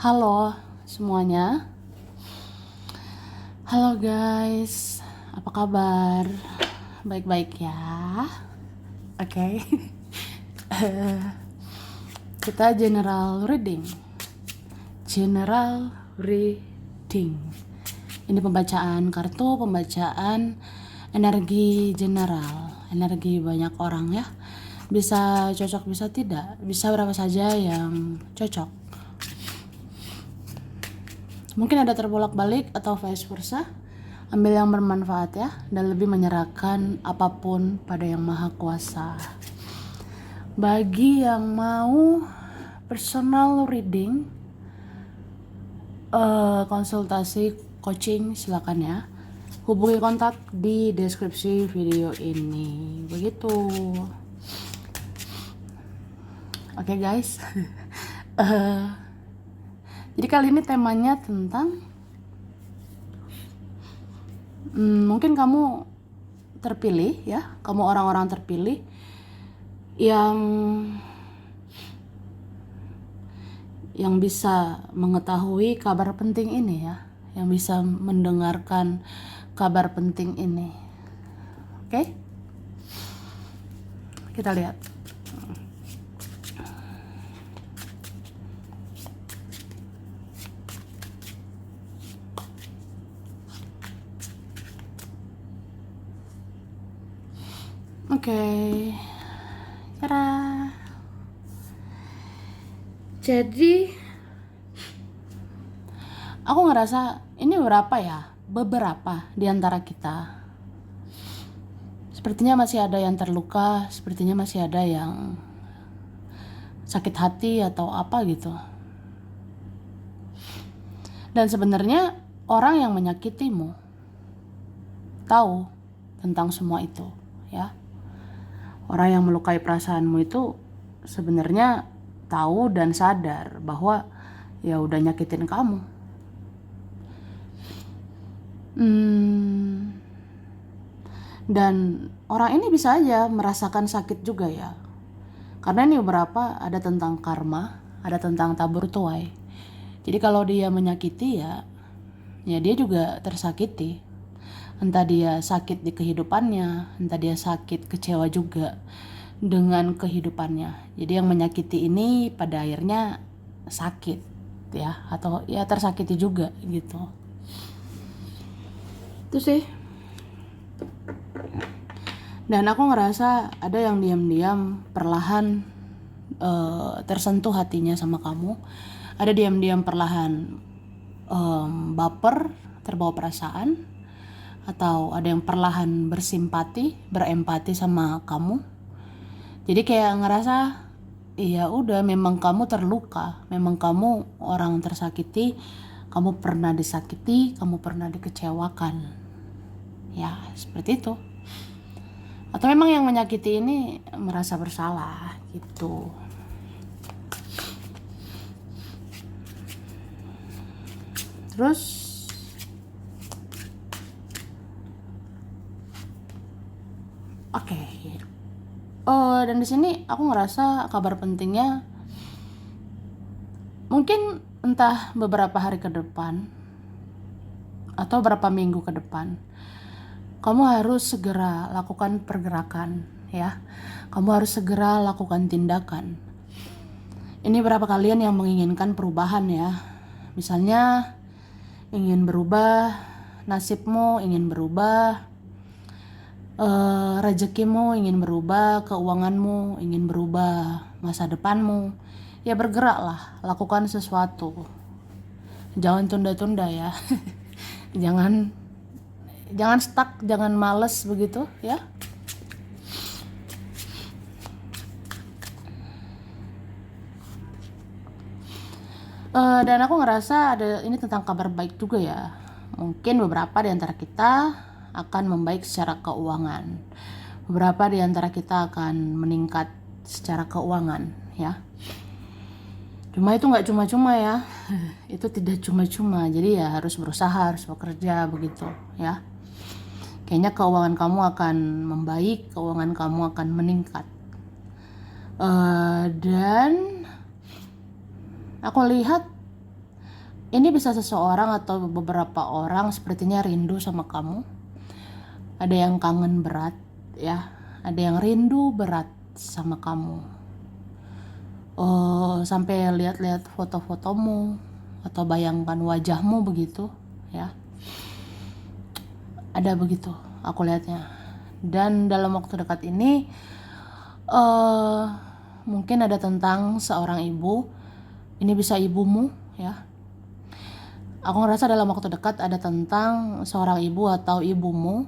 Halo semuanya. Halo guys, apa kabar? Baik-baik ya. Oke. Kita general reading. General reading. Ini pembacaan kartu, pembacaan energi general, energi banyak orang ya. Bisa cocok, bisa tidak, bisa berapa saja yang cocok. Mungkin ada terbolak-balik atau vice versa. Ambil yang bermanfaat ya, dan lebih menyerahkan apapun pada Yang Maha Kuasa. Bagi yang mau personal reading, konsultasi coaching, silakan ya. Hubungi kontak di deskripsi video ini. Begitu. Oke guys. Jadi kali ini temanya tentang mungkin kamu terpilih ya, kamu orang-orang terpilih yang bisa mengetahui kabar penting ini ya, yang bisa mendengarkan kabar penting ini. Oke? Kita lihat. Oke. Tada. Jadi aku ngerasa ini beberapa di antara kita sepertinya masih ada yang terluka, sepertinya masih ada yang sakit hati atau apa gitu. Dan sebenarnya orang yang menyakitimu tahu tentang semua itu ya. Orang yang melukai perasaanmu itu sebenarnya tahu dan sadar bahwa ya udah nyakitin kamu. Dan orang ini bisa aja merasakan sakit juga ya. Karena ini beberapa ada tentang karma, ada tentang tabur tuai. Jadi kalau dia menyakiti ya dia juga tersakiti. Entah dia sakit di kehidupannya, entah dia sakit kecewa juga dengan kehidupannya. Jadi yang menyakiti ini pada akhirnya sakit ya, atau ya tersakiti juga gitu. Itu sih. Dan aku ngerasa ada yang diam-diam perlahan tersentuh hatinya sama kamu. Ada diam-diam perlahan baper, terbawa perasaan. Atau ada yang perlahan bersimpati, berempati sama kamu. Jadi kayak ngerasa iya udah, memang kamu terluka, memang kamu orang tersakiti, kamu pernah disakiti, kamu pernah dikecewakan. Ya, seperti itu. Atau memang yang menyakiti ini merasa bersalah gitu. Terus oke. Dan di sini aku ngerasa kabar pentingnya mungkin entah beberapa hari ke depan atau beberapa minggu ke depan, kamu harus segera lakukan pergerakan ya. Kamu harus segera lakukan tindakan. Ini berapa kalian yang menginginkan perubahan ya. Misalnya ingin berubah, nasibmu ingin berubah, rezekimu ingin berubah, keuanganmu ingin berubah, masa depanmu. Ya bergeraklah, lakukan sesuatu. Jangan tunda-tunda ya. Jangan stuck, jangan males begitu ya. Dan aku ngerasa ada ini tentang kabar baik juga ya. Mungkin beberapa di antara kita akan membaik secara keuangan. Beberapa di antara kita akan meningkat secara keuangan ya. Cuma itu nggak cuma-cuma ya. Itu tidak cuma-cuma. Jadi ya harus berusaha, harus bekerja begitu ya. Kayaknya keuangan kamu akan membaik, keuangan kamu akan meningkat. Dan aku lihat Ini bisa seseorang atau beberapa orang sepertinya rindu sama kamu. Ada yang kangen berat ya, ada yang rindu berat sama kamu. Oh, sampai lihat-lihat foto-fotomu atau bayangkan wajahmu begitu ya. Ada begitu aku lihatnya. Dan dalam waktu dekat ini eh mungkin ada tentang seorang ibu. Ini bisa ibumu ya. Aku ngerasa dalam waktu dekat ada tentang seorang ibu atau ibumu,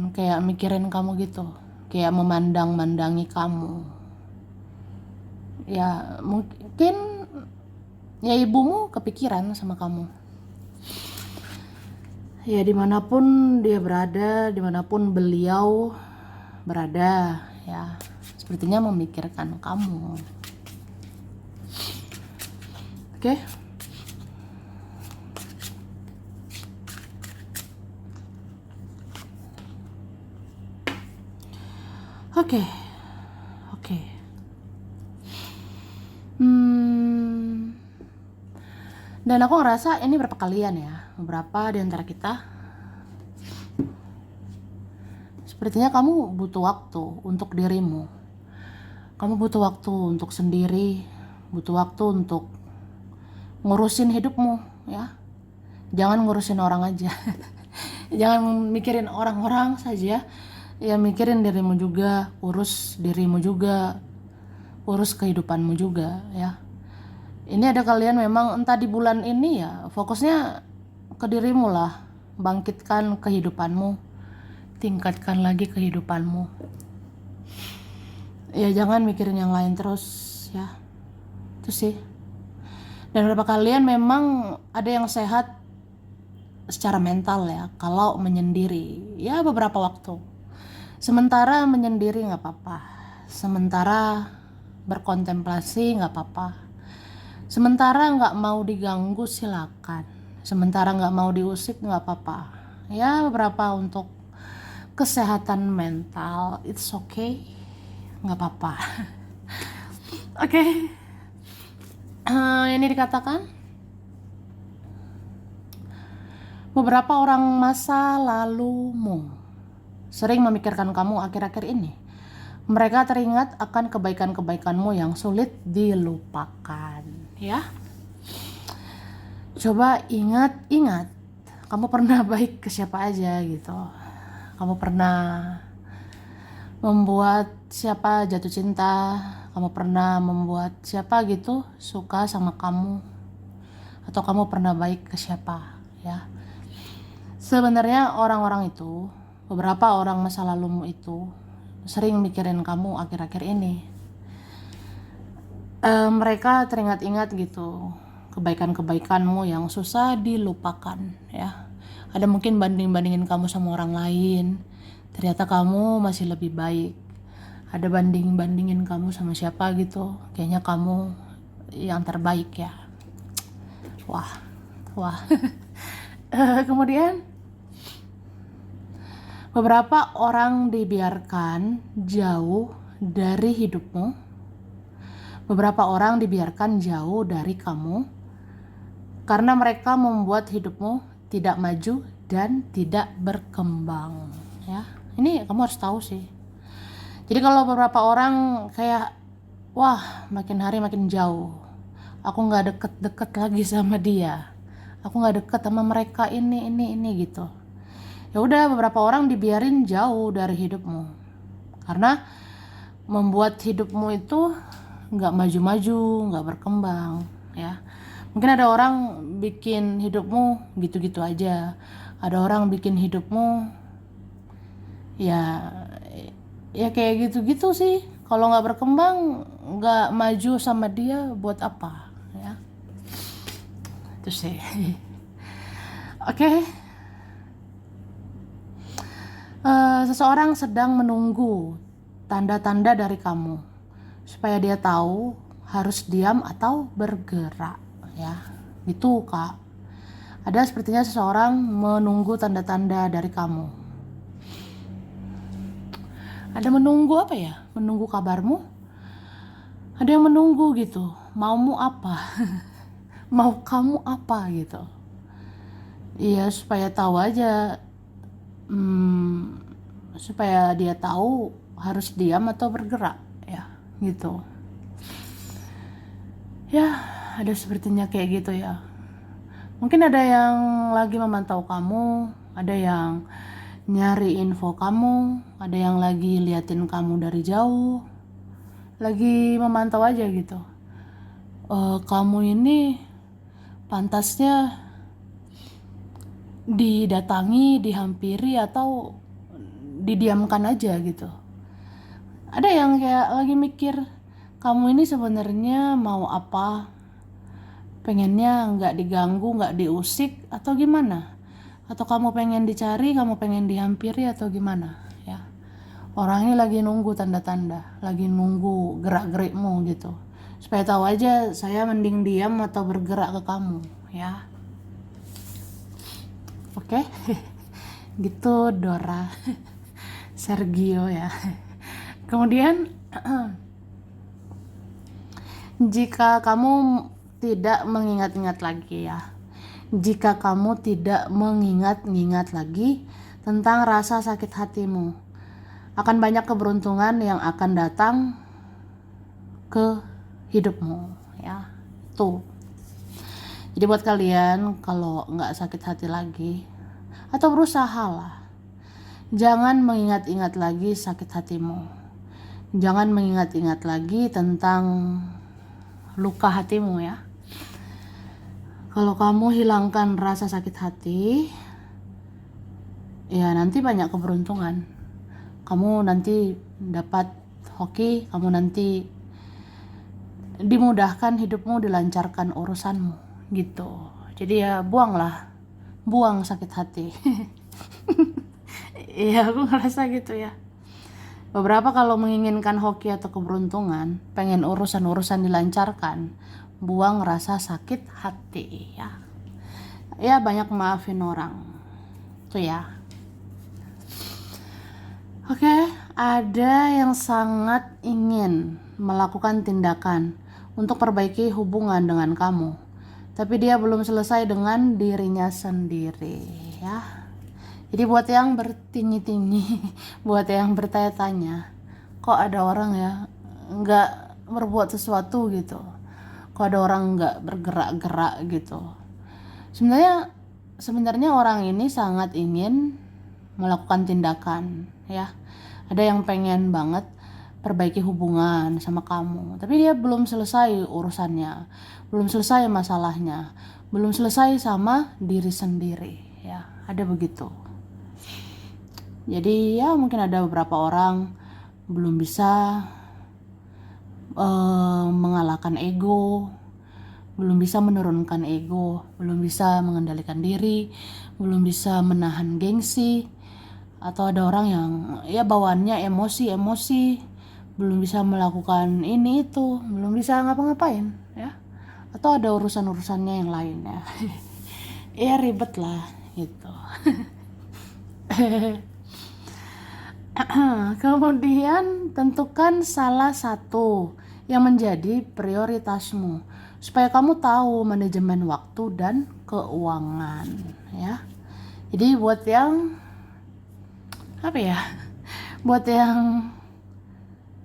kayak mikirin kamu gitu, kayak memandang-mandangi kamu. Ya mungkin ya ibumu kepikiran sama kamu. Ya dimanapun dia berada, dimanapun beliau berada, ya sepertinya memikirkan kamu. Oke? Oke. Dan aku ngerasa ini berapa kalian ya, beberapa di antara kita. Sepertinya kamu butuh waktu untuk dirimu. Kamu butuh waktu untuk sendiri, butuh waktu untuk ngurusin hidupmu ya. Jangan ngurusin orang aja. Jangan mikirin orang-orang saja. Ya mikirin dirimu juga, urus dirimu juga, urus kehidupanmu juga ya. Ini ada kalian memang entah di bulan ini ya fokusnya ke dirimu lah, bangkitkan kehidupanmu, tingkatkan lagi kehidupanmu. Ya jangan mikirin yang lain terus ya, itu sih. Dan beberapa kalian memang ada yang sehat secara mental ya kalau menyendiri ya beberapa waktu. Sementara menyendiri nggak apa-apa, sementara berkontemplasi nggak apa-apa. Sementara nggak mau diganggu silakan. Sementara nggak mau diusik nggak apa-apa. Ya beberapa untuk kesehatan mental, it's okay, nggak apa-apa. Oke. Ini dikatakan beberapa orang masa lalumu sering memikirkan kamu akhir-akhir ini. Mereka teringat akan kebaikan-kebaikanmu yang sulit dilupakan. Ya, coba ingat-ingat, kamu pernah baik ke siapa aja gitu. Kamu pernah membuat siapa jatuh cinta, kamu pernah membuat siapa gitu suka sama kamu, atau kamu pernah baik ke siapa ya. Sebenarnya orang-orang itu, beberapa orang masa lalumu itu sering mikirin kamu akhir-akhir ini. Mereka teringat-ingat gitu kebaikan-kebaikanmu yang susah dilupakan ya. Ada mungkin banding-bandingin kamu sama orang lain, ternyata kamu masih lebih baik. Ada banding-bandingin kamu sama siapa gitu, kayaknya kamu yang terbaik ya. Wah. Kemudian beberapa orang dibiarkan jauh dari hidupmu. Beberapa orang dibiarkan jauh dari kamu karena mereka membuat hidupmu tidak maju dan tidak berkembang ya. Ini kamu harus tahu sih. Jadi kalau beberapa orang kayak wah makin hari makin jauh, aku nggak deket-deket lagi sama dia, aku nggak deket sama mereka ini gitu. Ya udah beberapa orang dibiarin jauh dari hidupmu karena membuat hidupmu itu nggak maju-maju, nggak berkembang ya. Mungkin ada orang bikin hidupmu gitu-gitu aja, ada orang bikin hidupmu ya kayak gitu-gitu sih. Kalau nggak berkembang, nggak maju sama dia, buat apa ya. Itu sih. Oke. Seseorang sedang menunggu tanda-tanda dari kamu supaya dia tahu harus diam atau bergerak ya. Gitu Kak. Ada sepertinya seseorang menunggu tanda-tanda dari kamu. Ada menunggu apa ya? Menunggu kabarmu. Ada yang menunggu gitu. Maumu apa? mau kamu apa gitu. Iya, supaya tahu aja, supaya dia tahu harus diam atau bergerak ya gitu. Ya, ada sepertinya kayak gitu ya. Mungkin ada yang lagi memantau kamu, ada yang nyari info kamu, ada yang lagi liatin kamu dari jauh, lagi memantau aja gitu. Kamu ini pantasnya didatangi, dihampiri, atau didiamkan aja gitu. Ada yang kayak lagi mikir, kamu ini sebenarnya mau apa? Pengennya nggak diganggu, nggak diusik, atau gimana? Atau kamu pengen dicari, kamu pengen dihampiri, atau gimana ya? Orangnya lagi nunggu tanda-tanda, lagi nunggu gerak-gerikmu gitu. Supaya tahu aja saya mending diam atau bergerak ke kamu ya. Oke. Gitu Dora. Sergio ya. Kemudian jika kamu tidak mengingat-ingat lagi ya. Jika kamu tidak mengingat-ingat lagi tentang rasa sakit hatimu, akan banyak keberuntungan yang akan datang ke hidupmu ya. Tuh. Jadi buat kalian kalau nggak sakit hati lagi, atau berusaha lah, jangan mengingat-ingat lagi sakit hatimu. Jangan mengingat-ingat lagi tentang luka hatimu ya. Kalau kamu hilangkan rasa sakit hati, ya nanti banyak keberuntungan. Kamu nanti dapat hoki, kamu nanti dimudahkan hidupmu, dilancarkan urusanmu gitu. Jadi ya buang sakit hati. Iya, aku ngerasa gitu ya. Beberapa kalau menginginkan hoki atau keberuntungan, pengen urusan-urusan dilancarkan, buang rasa sakit hati ya. Ya banyak maafin orang. Tuh ya. Oke, ada yang sangat ingin melakukan tindakan untuk perbaiki hubungan dengan kamu, tapi dia belum selesai dengan dirinya sendiri ya. Jadi buat yang bertinyi-tinyi, buat yang bertanya-tanya, kok ada orang ya nggak berbuat sesuatu gitu, kok ada orang nggak bergerak-gerak gitu. Sebenarnya orang ini sangat ingin melakukan tindakan ya. Ada yang pengen banget perbaiki hubungan sama kamu, tapi dia belum selesai urusannya, belum selesai masalahnya, belum selesai sama diri sendiri ya. Ada begitu. Jadi ya mungkin ada beberapa orang belum bisa mengalahkan ego, belum bisa menurunkan ego, belum bisa mengendalikan diri, belum bisa menahan gengsi, atau ada orang yang ya bawaannya emosi, belum bisa melakukan ini itu, belum bisa ngapa-ngapain ya, atau ada urusan-urusannya yang lain ya. Ya ribet lah gitu. Kemudian tentukan salah satu yang menjadi prioritasmu supaya kamu tahu manajemen waktu dan keuangan ya. Jadi buat yang apa ya? Buat yang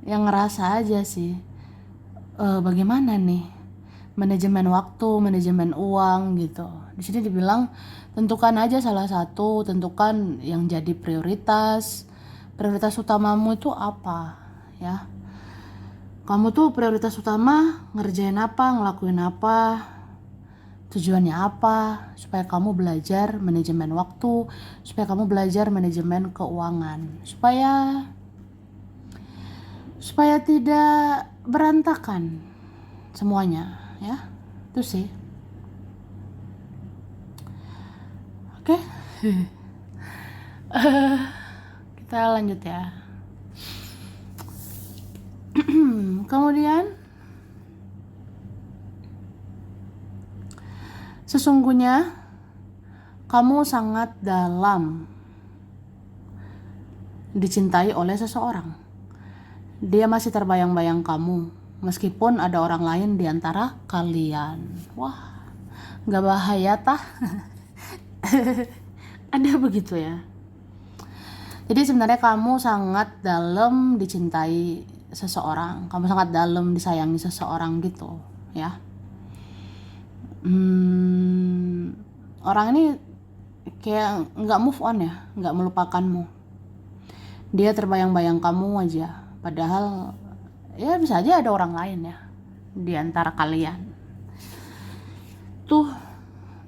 ngerasa aja sih bagaimana nih manajemen waktu, manajemen uang gitu. Di sini dibilang tentukan aja salah satu, tentukan yang jadi prioritas. Prioritas utamamu itu apa ya? Kamu tuh prioritas utama ngerjain apa, ngelakuin apa, tujuannya apa, supaya kamu belajar manajemen waktu, supaya kamu belajar manajemen keuangan, supaya tidak berantakan semuanya ya. Itu sih. Oke. Kita lanjut ya. Kemudian sesungguhnya kamu sangat dalam dicintai oleh seseorang. Dia masih terbayang-bayang kamu meskipun ada orang lain di antara kalian. Wah, nggak bahaya tah. Ada begitu ya. Jadi sebenarnya kamu sangat dalam dicintai seseorang, kamu sangat dalam disayangi seseorang gitu ya. Orang ini kayak nggak move on ya, nggak melupakanmu. Dia terbayang-bayang kamu aja, padahal ya bisa aja ada orang lain ya di antara kalian tuh.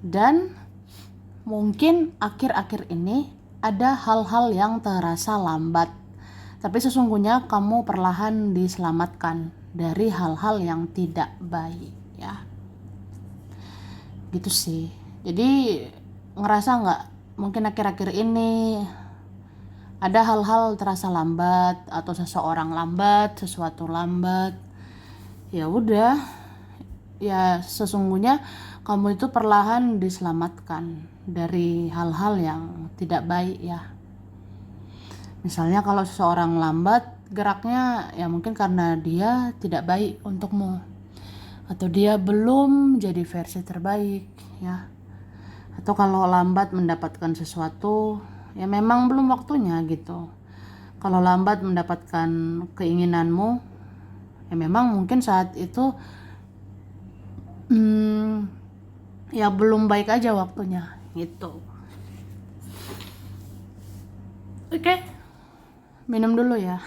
Dan mungkin akhir-akhir ini ada hal-hal yang terasa lambat, tapi sesungguhnya kamu perlahan diselamatkan dari hal-hal yang tidak baik ya. Gitu sih. Jadi ngerasa nggak mungkin akhir-akhir ini ada hal-hal terasa lambat atau seseorang lambat, sesuatu lambat. Ya udah, ya sesungguhnya kamu itu perlahan diselamatkan dari hal-hal yang tidak baik ya. Misalnya kalau seseorang lambat geraknya, ya mungkin karena dia tidak baik untukmu, atau dia belum jadi versi terbaik ya. Atau kalau lambat mendapatkan sesuatu, ya memang belum waktunya gitu. Kalau lambat mendapatkan keinginanmu, ya memang mungkin saat itu ya belum baik aja waktunya gitu. Oke, minum dulu ya.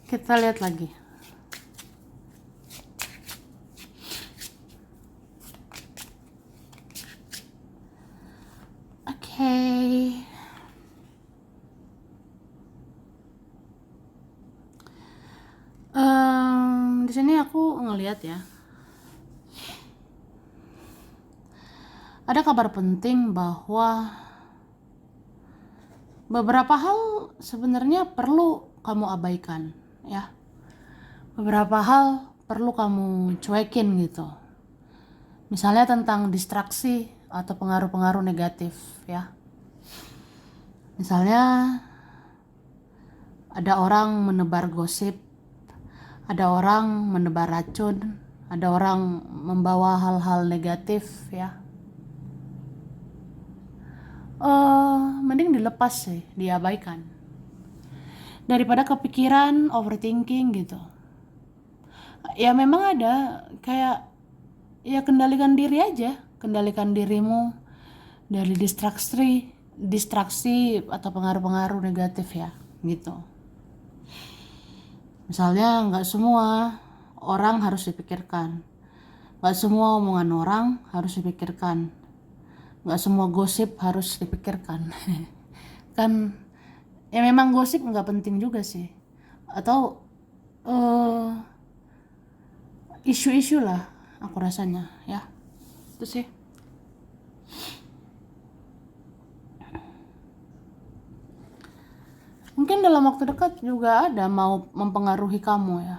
Kita lihat lagi. Oke. Di sini aku ngelihat ya, ada kabar penting bahwa beberapa hal sebenarnya perlu kamu abaikan ya. Beberapa hal perlu kamu cuekin gitu. Misalnya tentang distraksi atau pengaruh-pengaruh negatif ya. Misalnya ada orang menebar gosip, ada orang menebar racun, ada orang membawa hal-hal negatif ya. Mending dilepas sih, diabaikan, daripada kepikiran overthinking gitu. Ya memang ada kayak, ya kendalikan diri aja, kendalikan dirimu dari distraksi atau pengaruh-pengaruh negatif ya gitu. Misalnya nggak semua orang harus dipikirkan, nggak semua omongan orang harus dipikirkan, nggak semua gosip harus dipikirkan. Kan ya memang gosip nggak penting juga sih, atau isu-isu lah aku rasanya ya. Itu sih. Mungkin dalam waktu dekat juga ada mau mempengaruhi kamu ya.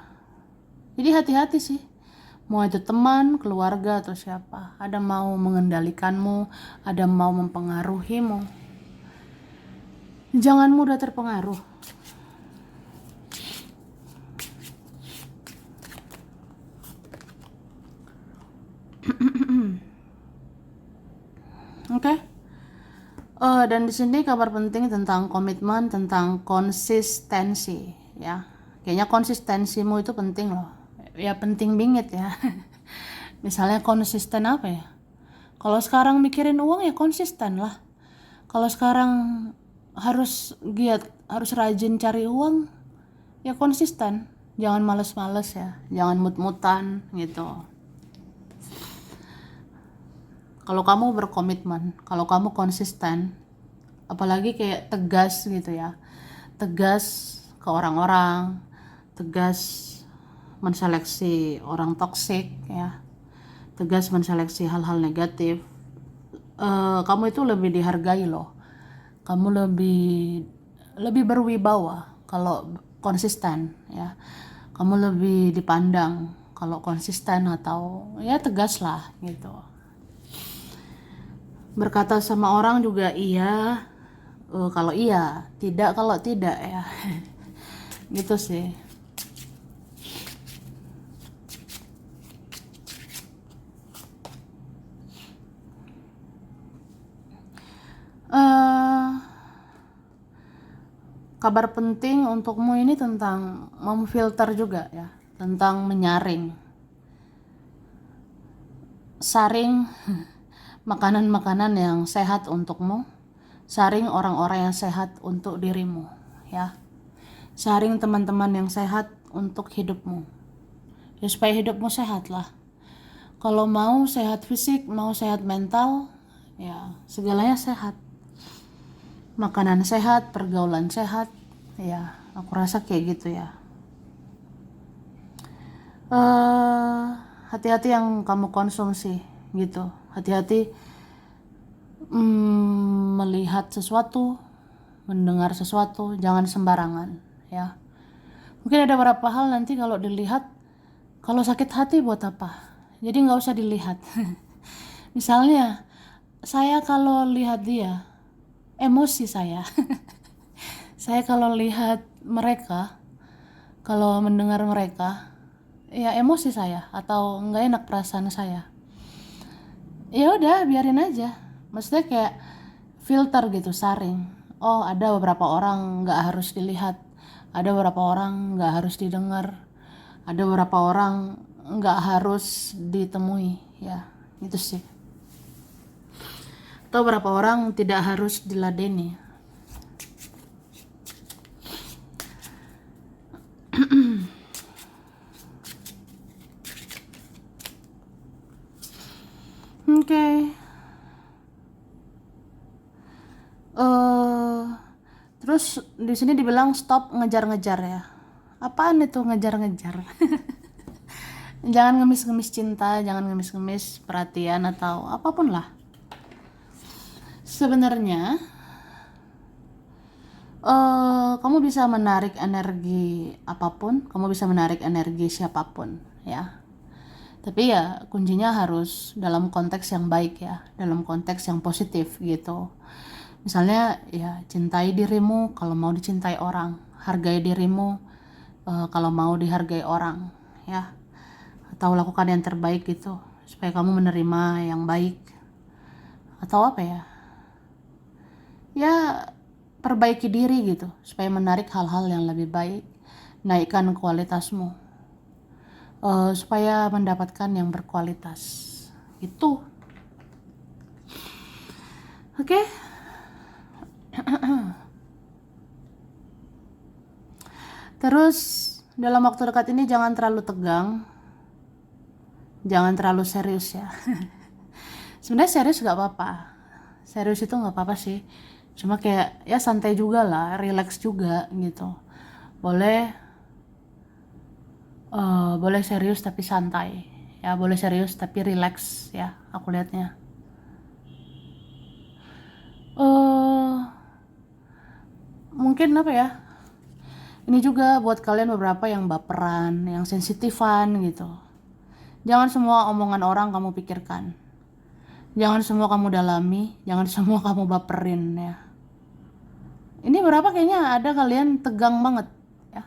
Jadi hati-hati sih. Mau itu teman, keluarga, atau siapa. Ada mau mengendalikanmu, ada mau mempengaruhimu. Jangan mudah terpengaruh. Oke. Dan di sini kabar penting tentang komitmen, tentang konsistensi ya. Kayaknya konsistensimu itu penting loh. Ya penting bingit ya. Misalnya konsisten apa ya? Kalau sekarang mikirin uang ya konsisten lah. Kalau sekarang harus giat, harus rajin cari uang, ya konsisten. Jangan males-males ya, jangan mut-mutan gitu. Kalau kamu berkomitmen, kalau kamu konsisten, apalagi kayak tegas gitu ya, tegas ke orang-orang, tegas menseleksi orang toksik ya, tegas menseleksi hal-hal negatif, kamu itu lebih dihargai loh, kamu lebih berwibawa kalau konsisten ya, kamu lebih dipandang kalau konsisten atau ya tegas lah gitu. Berkata sama orang juga iya, kalau iya, tidak kalau tidak ya. Gitu sih. kabar penting untukmu ini tentang memfilter juga ya, tentang menyaring, saring makanan-makanan yang sehat untukmu, saring orang-orang yang sehat untuk dirimu ya, saring teman-teman yang sehat untuk hidupmu ya, supaya hidupmu sehat lah. Kalau mau sehat fisik, mau sehat mental, ya segalanya sehat. Makanan sehat, pergaulan sehat, ya aku rasa kayak gitu ya. Hati-hati yang kamu konsumsi gitu. Hati-hati melihat sesuatu, mendengar sesuatu, jangan sembarangan ya. Mungkin ada beberapa hal nanti kalau dilihat, kalau sakit hati buat apa? Jadi nggak usah dilihat. Misalnya saya kalau lihat dia, emosi saya. Saya kalau lihat mereka, kalau mendengar mereka, ya emosi saya atau nggak enak perasaan saya. Ya udah biarin aja. Maksudnya kayak filter gitu, saring. Oh ada beberapa orang nggak harus dilihat, ada beberapa orang nggak harus didengar, ada beberapa orang nggak harus ditemui ya, itu sih. Atau beberapa orang tidak harus diladeni. Oke. Terus di sini dibilang stop ngejar-ngejar ya. Apaan itu ngejar-ngejar? Jangan ngemis-ngemis cinta, jangan ngemis-ngemis perhatian atau apapun lah. Sebenarnya kamu bisa menarik energi apapun, kamu bisa menarik energi siapapun ya. Tapi ya kuncinya harus dalam konteks yang baik ya, dalam konteks yang positif gitu. Misalnya ya cintai dirimu kalau mau dicintai orang, hargai dirimu kalau mau dihargai orang ya, atau lakukan yang terbaik gitu supaya kamu menerima yang baik, atau apa ya, ya perbaiki diri gitu supaya menarik hal-hal yang lebih baik, naikkan kualitasmu supaya mendapatkan yang berkualitas itu. Oke. Terus dalam waktu dekat ini jangan terlalu tegang, jangan terlalu serius ya. Sebenarnya serius gak apa-apa, serius itu gak apa-apa sih, cuma kayak ya santai juga lah, relax juga gitu. Boleh serius tapi santai ya, boleh serius tapi relax ya, aku lihatnya. Mungkin apa ya, ini juga buat kalian beberapa yang baperan, yang sensitifan gitu. Jangan semua omongan orang kamu pikirkan, jangan semua kamu dalami, jangan semua kamu baperin ya. Ini berapa kayaknya ada kalian tegang banget ya.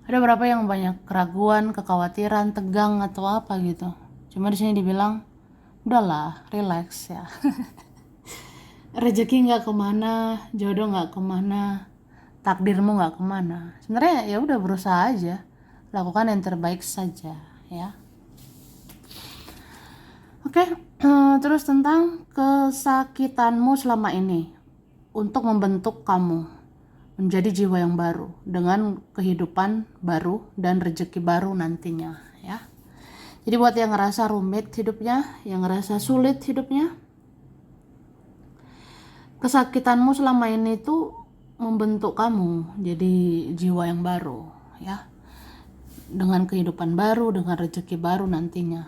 Ada berapa yang banyak keraguan, kekhawatiran, tegang atau apa gitu. Cuma di sini dibilang udahlah, relax ya. Rezeki nggak kemana, jodoh nggak kemana, takdirmu nggak kemana. Sebenarnya ya udah berusaha aja, lakukan yang terbaik saja ya. Oke, terus tentang kesakitanmu selama ini untuk membentuk kamu menjadi jiwa yang baru dengan kehidupan baru dan rezeki baru nantinya ya. Jadi buat yang ngerasa rumit hidupnya, yang ngerasa sulit hidupnya, kesakitanmu selama ini tuh membentuk kamu jadi jiwa yang baru ya, dengan kehidupan baru, dengan rezeki baru nantinya.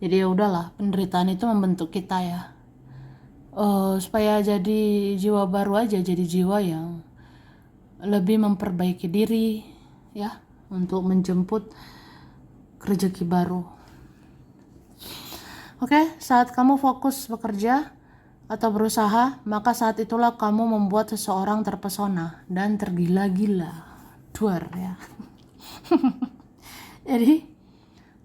Jadi ya udahlah, penderitaan itu membentuk kita ya, supaya jadi jiwa baru aja, jadi jiwa yang lebih memperbaiki diri ya, untuk menjemput rezeki baru. Oke, saat kamu fokus bekerja atau berusaha, maka saat itulah kamu membuat seseorang terpesona dan tergila-gila. Duar ya. Jadi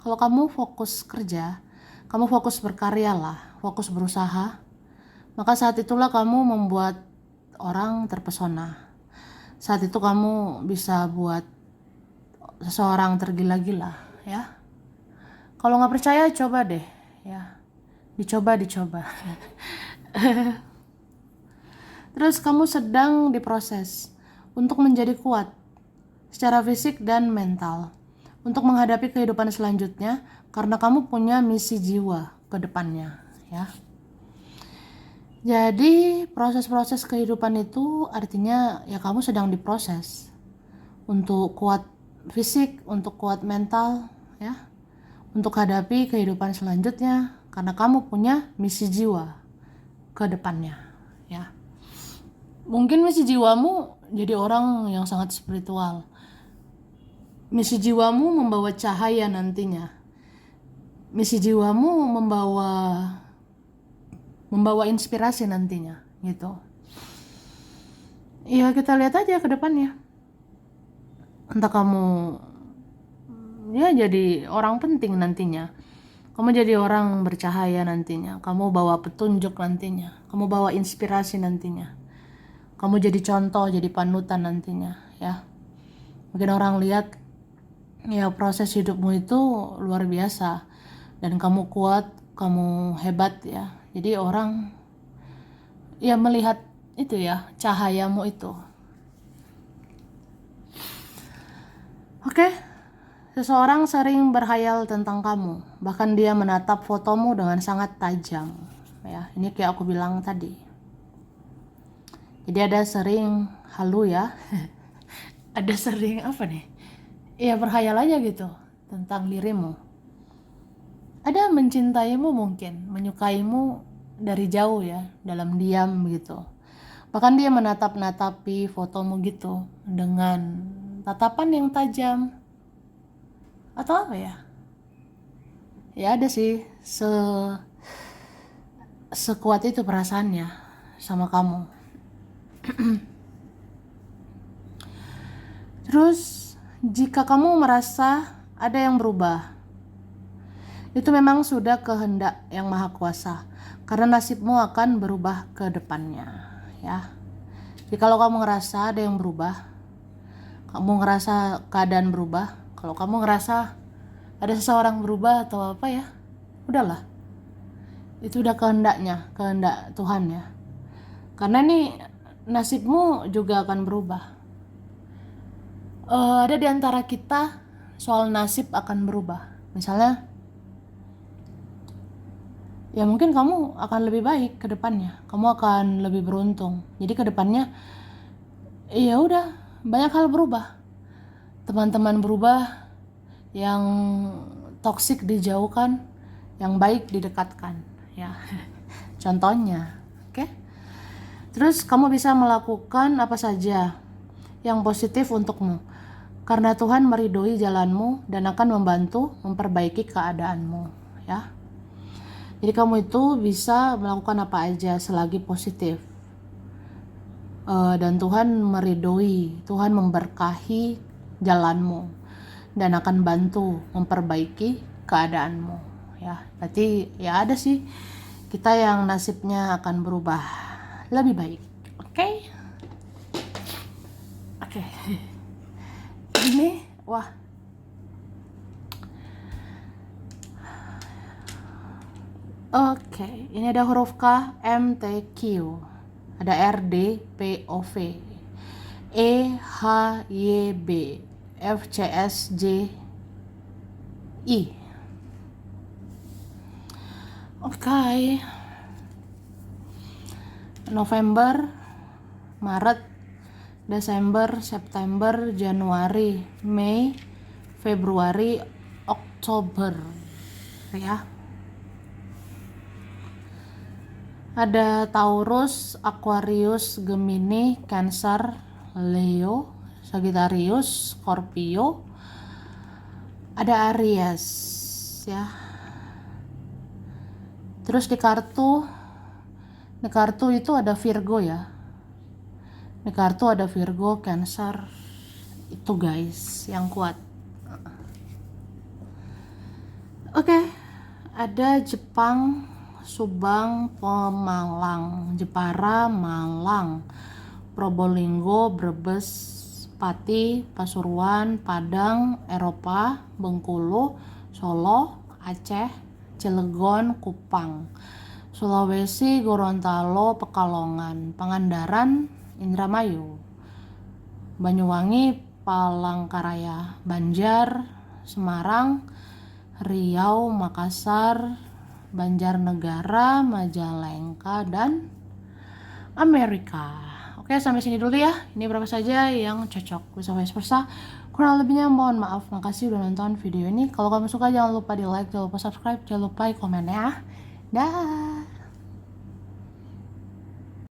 kalau kamu fokus kerja, kamu fokus berkarya lah, fokus berusaha, maka saat itulah kamu membuat orang terpesona. saat itu kamu bisa buat seseorang tergila-gila ya. Kalau nggak percaya coba deh ya, dicoba. Terus kamu sedang diproses untuk menjadi kuat secara fisik dan mental untuk menghadapi kehidupan selanjutnya, karena kamu punya misi jiwa ke depannya ya. Jadi proses-proses kehidupan itu artinya ya kamu sedang diproses untuk kuat fisik, untuk kuat mental ya, untuk hadapi kehidupan selanjutnya karena kamu punya misi jiwa ke depannya ya. Mungkin misi jiwamu jadi orang yang sangat spiritual. Misi jiwamu membawa cahaya nantinya. Misi jiwamu membawa inspirasi nantinya gitu. Ya kita lihat aja ke depannya. Entah kamu ya jadi orang penting nantinya. Kamu jadi orang bercahaya nantinya. Kamu bawa petunjuk nantinya. Kamu bawa inspirasi nantinya. Kamu jadi contoh, jadi panutan nantinya ya. Mungkin orang lihat ya proses hidupmu itu luar biasa dan kamu kuat, kamu hebat ya. Jadi orang ya melihat itu ya, cahayamu itu. Oke. Seseorang sering berhayal tentang kamu, bahkan dia menatap fotomu dengan sangat tajam ya. Ini kayak aku bilang tadi. Jadi ada sering halu ya. Ada sering apa nih? Ya berhayal aja gitu tentang dirimu. Ada mencintaimu mungkin, menyukaimu dari jauh ya, dalam diam gitu. Bahkan dia menatap-natapi fotomu gitu dengan tatapan yang tajam. Atau apa ya? Ya ada sih sekuat itu perasaannya sama kamu. Terus jika kamu merasa ada yang berubah, itu memang sudah kehendak yang maha kuasa, karena nasibmu akan berubah ke depannya ya. Jadi kalau kamu ngerasa ada yang berubah, kamu ngerasa keadaan berubah, kalau kamu ngerasa ada seseorang berubah atau apa ya, udahlah, itu udah kehendak Tuhan ya. Karena ini nasibmu juga akan berubah. Ada di antara kita soal nasib akan berubah. Misalnya ya mungkin kamu akan lebih baik ke depannya, kamu akan lebih beruntung. Jadi ke depannya ya udah banyak hal berubah. Teman-teman berubah, yang toksik dijauhkan, yang baik didekatkan ya. Contohnya, oke? Terus kamu bisa melakukan apa saja yang positif untukmu, karena Tuhan meridhoi jalanmu dan akan membantu memperbaiki keadaanmu ya. Jadi kamu itu bisa melakukan apa aja selagi positif. Dan Tuhan meridhoi, Tuhan memberkahi jalanmu dan akan bantu memperbaiki keadaanmu ya. Berarti ya ada sih kita yang nasibnya akan berubah lebih baik. Oke. Ini wah, oke, ini ada huruf K, M, T, Q, ada R, D, P, O, V, E, H, Y, B, F, C, S, J, I. Oke. November, Maret, Desember, September, Januari, Mei, Februari, Oktober ya. Ada Taurus, Aquarius, Gemini, Cancer, Leo, Sagittarius, Scorpio. Ada Aries ya. Terus di kartu itu ada Virgo ya. Di kartu ada Virgo, Cancer. Itu guys yang kuat. Oke. Ada Jepang, Subang, Pemalang, Jepara, Malang, Probolinggo, Brebes, Pati, Pasuruan, Padang, Eropa, Bengkulu, Solo, Aceh, Cilegon, Kupang, Sulawesi, Gorontalo, Pekalongan, Pangandaran, Indramayu, Banyuwangi, Palangkaraya, Banjar, Semarang, Riau, Makassar, Banjarnegara, Majalengka, dan Amerika. Oke, sampai sini dulu ya. Ini berapa saja yang cocok, bisa vice versa. Kurang lebihnya mohon maaf. Makasih udah nonton video ini. Kalau kamu suka jangan lupa di like, jangan lupa subscribe, jangan lupa komen ya. Dah.